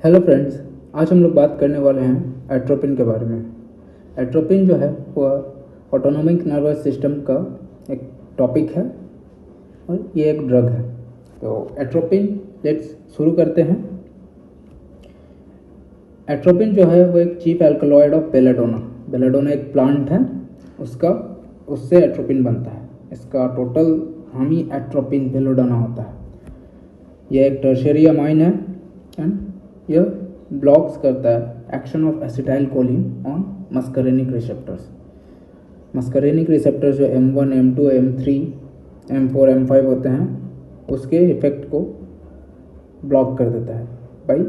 Hello friends, आज हम लोग बात करने वाले हैं एट्रोपिन के बारे में। एट्रोपिन जो है वह ऑटोनोमिक नर्वस सिस्टम का एक टॉपिक है और ये एक ड्रग है। तो एट्रोपिन लेट्स शुरू करते हैं। एट्रोपिन जो है वो एक chief alkaloid of belladonna. Belladonna एक प्लांट है, उससे एट्रोपिन बनता है। इसका टोटल नाम ही एट्रोपिन बेलेडोना होता है। यह एक टर्शियरी अमाइन है एंड यह ब्लॉक्स करता है action of acetyl choline on muscarinic receptors. Muscarinic receptors जो M1, M2, M3, M4, M5 होते हैं उसके इफेक्ट को ब्लॉक कर देता है by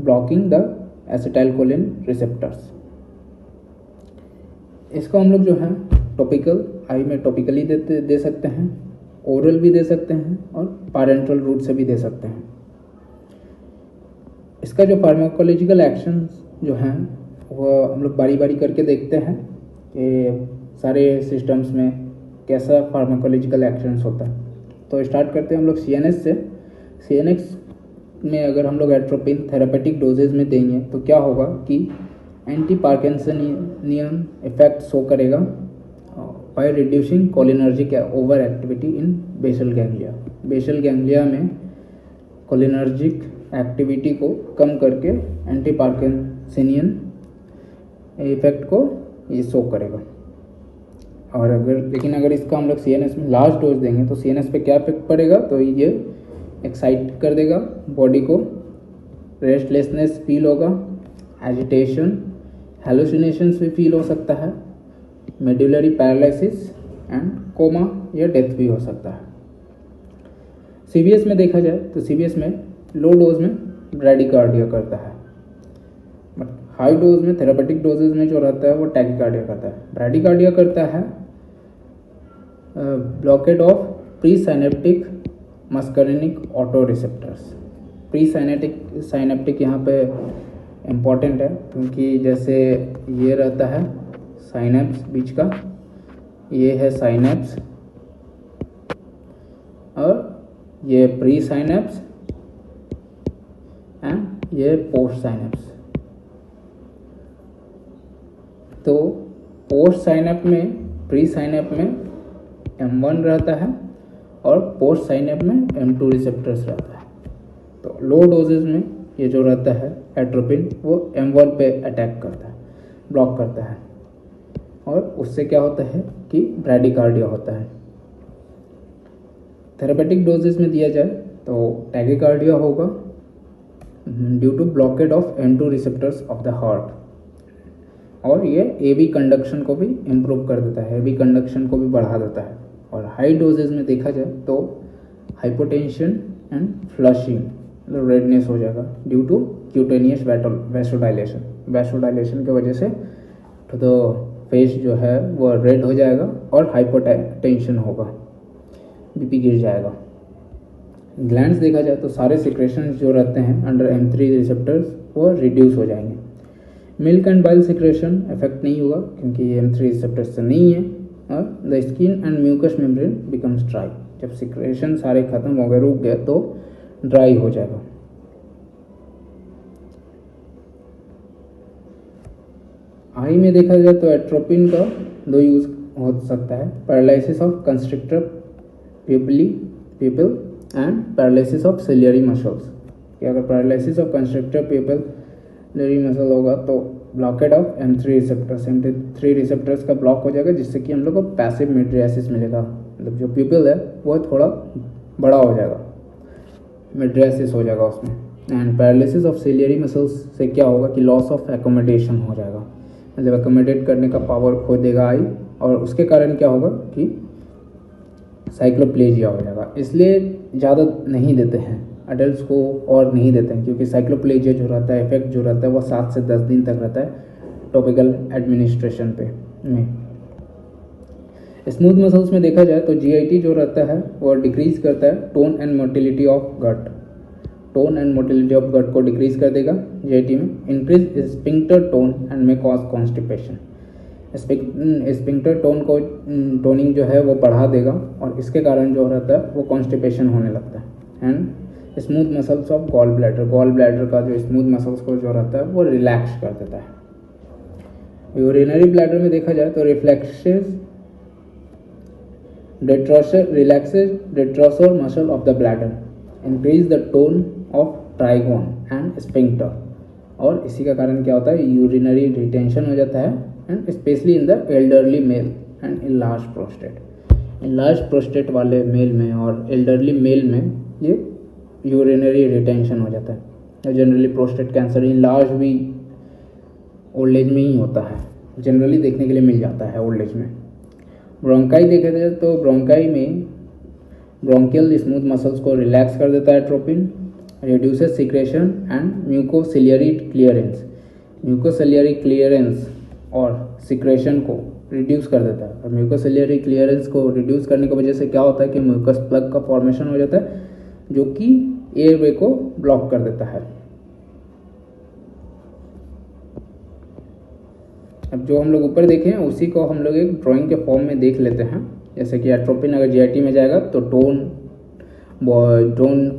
blocking the acetyl choline receptors. इसको हम लोग जो है टॉपिकल आई में टॉपिकली दे सकते हैं, ओरल भी दे सकते हैं और पैरेंटल रूट से भी दे सकते हैं। इसका जो फार्माकोलॉजिकल एक्शंस जो हैं वह हम लोग बारी बारी करके देखते हैं कि सारे सिस्टम्स में कैसा फार्माकोलॉजिकल एक्शंस होता है। तो स्टार्ट करते हैं हम लोग CNS से। CNS में अगर हम लोग एट्रोपिन थेरापेटिक डोजेज में देंगे तो क्या होगा कि एंटी पार्किंसनियन इफेक्ट शो करेगा by reducing cholinergic over activity in basal ganglia. Basal ganglia में कोलिनर्जिक एक्टिविटी को कम करके एंटी पार्किंसनियन इफेक्ट को ये शो करेगा। और अगर इसका हम लोग CNS में लार्ज डोज देंगे तो CNS पे क्या इफेक्ट पड़ेगा, तो ये एक्साइट कर देगा बॉडी को, रेस्टलेसनेस फील होगा, एजिटेशन, हेलुसिनेशंस भी फील हो सकता है, मेडुलरी पैरालिसिस एंड कोमा या डेथ भी हो सकता है। CVS में देखा जाए तो CVS में लो डोज में ब्रैडिकार्डिया करता है, बट हाई डोज में थेरापेटिक डोजेज में जो रहता है वो टैकीकार्डिया करता है। ब्रैडिकार्डिया करता है blockade of pre synaptic muscarinic auto receptors. Pre synaptic यहाँ पे इम्पॉर्टेंट है क्योंकि जैसे ये रहता है साइनेप्स बीच का, ये है साइनेप्स और ये प्री साइनेप्स एंड ये पोस्ट साइनेप्स। तो पोस्ट साइनेप में, प्री साइनेप में M1 रहता है और पोस्ट साइनेप में M2 रिसेप्टर्स रहता है। तो लो डोजेज में ये जो रहता है एट्रोपिन वो M1 पे अटैक करता है, ब्लॉक करता है और उससे क्या होता है कि ब्रैडिकार्डिया होता है। थेरापेटिक डोजेज में दिया जाए तो टैकीकार्डिया होगा due to blockade of M2 receptors of the heart, और ये AV कंडक्शन को भी इम्प्रूव कर देता है, AV कंडक्शन को भी बढ़ा देता है। और हाई डोजेज में देखा जाए तो हाइपोटेंशन एंड फ्लशिंग, मतलब रेडनेस हो जाएगा due to cutaneous vasodilation. Vasodilation की वजह से तो फेस जो है वो रेड हो जाएगा और हाइपोटेंशन होगा, BP गिर जाएगा। ग्लैंड्स देखा जाए तो सारे सिक्रेशंस जो रहते हैं अंडर M3 रिसेप्टर्स वो रिड्यूस हो जाएंगे। Milk and bile secretion effect नहीं होगा क्योंकि ये M3 रिसेप्टर्स से नहीं है। और the skin and mucous membrane becomes dry. जब सिक्रेशन सारे खत्म हो गए, रुक गए, तो ड्राई हो जाएगा। आई में देखा जाए तो एट्रोपिन का दो यूज हो सकता है, paralysis of constrictor प्यूपिल and paralysis of ciliary muscles. कि अगर paralysis of constrictor pupillary muscle होगा तो blockade of M3 receptors, M3 receptors का ब्लॉक हो जाएगा जिससे कि हम लोग को पैसिव मिड्रियासिस मिलेगा। मतलब जो प्यूपिल है वो थोड़ा बड़ा हो जाएगा, मिड्रियासिस हो जाएगा उसमें। And paralysis of ciliary muscles से क्या होगा कि लॉस ऑफ एकोमोडेशन हो जाएगा, मतलब एकोमोडेट करने का पावर खो देगा आई, और उसके कारण क्या होगा कि साइक्लोप्लेजिया हो जाएगा। इसलिए ज़्यादा नहीं देते हैं अडल्ट को, और नहीं देते हैं क्योंकि साइक्लोप्लेजिया जो रहता है, इफेक्ट जो रहता है वो 7 से 10 दिन तक रहता है टॉपिकल एडमिनिस्ट्रेशन पे में। स्मूथ मसल्स में देखा जाए तो GIT जो रहता है वो डिक्रीज करता है tone and motility of gut. Tone and motility of gut को डिक्रीज कर देगा GIT में। Increase sphincter tone and may cause constipation. Sphincter tone को टोनिंग जो है वो बढ़ा देगा और इसके कारण जो रहता है वो कॉन्स्टिपेशन होने लगता है। And smooth muscles of gall bladder का जो स्मूथ मसल्स को जो रहता है वो रिलैक्स कर देता है। यूरिनरी ब्लैडर में देखा जाए तो relaxes detrusor muscle of the bladder, increase the tone of trigone and sphincter, और इसी का कारण क्या होता है, यूरिनरी रिटेंशन हो जाता है, and specially in the elderly male and enlarge prostate. Enlarge prostate वाले मेल में और एल्डरली मेल में ये यूरिनरी रिटेंशन हो जाता है। जनरली प्रोस्टेट कैंसर इनलार्ज भी ओल्ड एज में ही होता है, जनरली देखने के लिए मिल जाता है ओल्ड एज में। ब्रोंकाई देखा जाए तो ब्रोंकाई में ब्रोंकियल स्मूथ मसल्स को रिलैक्स कर देता है tropine, reduces secretion and mucociliary clearance. Mucociliary clearance और सिक्रेशन को रिड्यूस कर देता है, और म्यूकोसिलियरी क्लियरेंस को रिड्यूस करने की वजह से क्या होता है कि म्यूकस प्लग का फॉर्मेशन हो जाता है, जो कि एयरवे को ब्लॉक कर देता है। अब जो हम लोग ऊपर देखे हैं उसी को हम लोग एक ड्राइंग के फॉर्म में देख लेते हैं। जैसे कि एट्रोपिन अगर जीआईटी में जाएगा तो टोन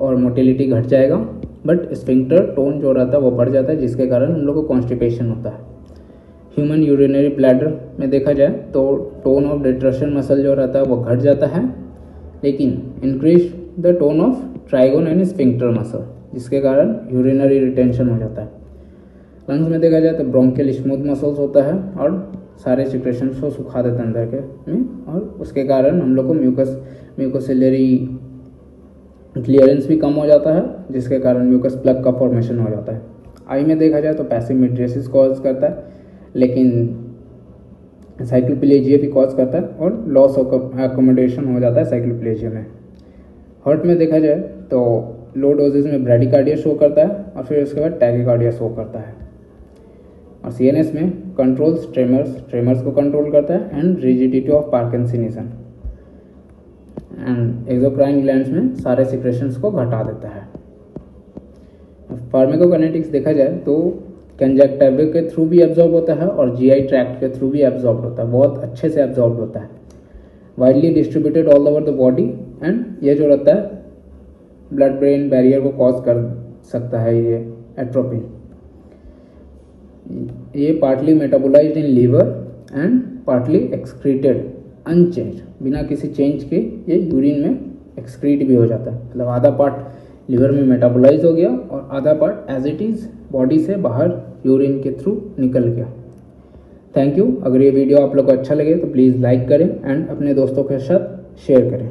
और मोटिलिटी घट जाएगा, बट स्फिंक्टर टोन जो रहता है वो बढ़ जाता है, जिसके कारण हम लोग को कॉन्स्टिपेशन होता है। ह्यूमन यूरिनरी ब्लैडर में देखा जाए तो टोन ऑफ डिट्रशन मसल जो रहता है वो घट जाता है, लेकिन increase the tone of trigone and sphincter muscle, जिसके कारण यूरिनरी रिटेंशन हो जाता है। लंग्स में देखा जाए तो ब्रोंकियल स्मूथ मसल्स होता है और सारे सिक्रेशंस को सुखा देता है अंदर के में, और उसके कारण हम लोग को म्यूकोसिलियरी क्लियरेंस भी कम हो जाता है, जिसके कारण म्यूकस प्लग का फॉर्मेशन हो जाता है। आई में देखा जाए तो पैसिव मिड्रेसिस कॉज करता है, लेकिन साइक्लोप्लेजिया भी कॉज करता है, और लॉस ऑफ एकोमोडेशन हो जाता है साइक्लोप्लेजिया में। हार्ट में देखा जाए तो लो डोजेज में ब्रैडिकार्डिया शो करता है, और फिर उसके बाद टैकिकार्डिया शो करता है। और सीएनएस में कंट्रोल्स ट्रेमर्स को कंट्रोल करता है, and rigidity of parkinsonism, and exocrine glands में सारे सिक्रेशंस को घटा देता है। फार्माकोकाइनेटिक्स देखा जाए तो कंजक्टिवा के थ्रू भी एब्जॉर्ब होता है और जीआई ट्रैक्ट के थ्रू भी एब्जॉर्ब होता है, बहुत अच्छे से एब्जॉर्ब होता है, widely distributed all over the body, and ये जो रहता है ब्लड ब्रेन बैरियर को कॉज कर सकता है। ये एट्रोपिन ये partly metabolised in liver and partly excreted unchange, बिना किसी चेंज के ये यूरिन में एक्सक्रीट भी हो जाता है। मतलब आधा पार्ट लीवर में मेटाबोलाइज हो गया और आधा part as it is body से बाहर यूरिन के थ्रू निकल गया। Thank you. अगर ये वीडियो आप लोग को अच्छा लगे तो प्लीज़ लाइक करें एंड अपने दोस्तों के साथ शेयर करें।